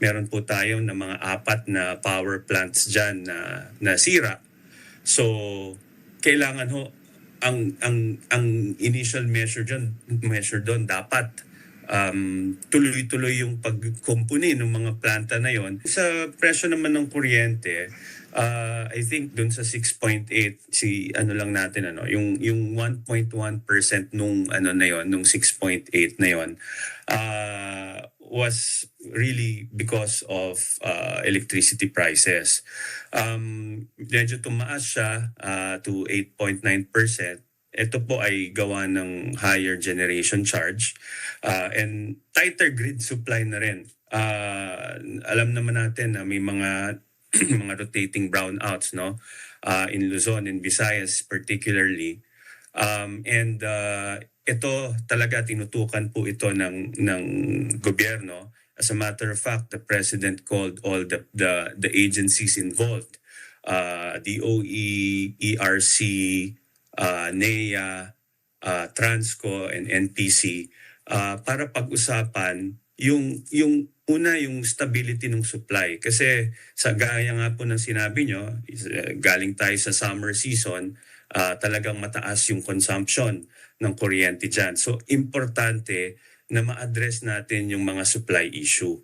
meron po tayo na mga 4 na power plants dyan na nasira. So kailangan ho ang initial measure doon dapat tuloy-tuloy yung pagkumpuni ng mga planta na yon. Sa presyo naman ng kuryente, I think dun sa 6.8 lang natin yung 1.1% nung na yon, nung 6.8 na yon, was really because of electricity prices. Medyo tumaas siya to 8.9%. Ito po ay gawa ng higher generation charge and tighter grid supply na rin. Alam naman natin na may mga mga rotating brownouts in Luzon and Visayas particularly. And ito talaga tinutukan po ito ng gobyerno. As a matter of fact, the President called all the agencies involved, DOE, ERC, NEA, Transco, and NPC para pag-usapan yung stability ng supply. Kasi sa gaya nga po ng sinabi nyo, galing tayo sa summer season, talagang mataas yung consumption ng kuryente dyan. So importante na ma-address natin yung mga supply issue.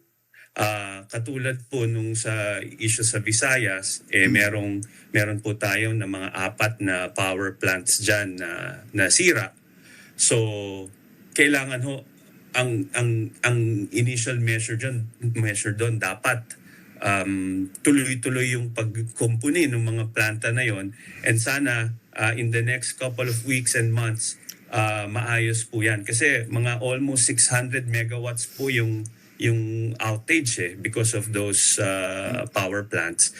Katulad po nung sa issue sa Visayas, meron po tayo na mga 4 na power plants dyan na nasira. So kailangan ho ang initial measure doon dapat tuloy-tuloy yung pagkumpuni ng mga planta na yon, and sana in the next couple of weeks and months maayos po yan kasi mga almost 600 megawatts po yung outage because of those power plants.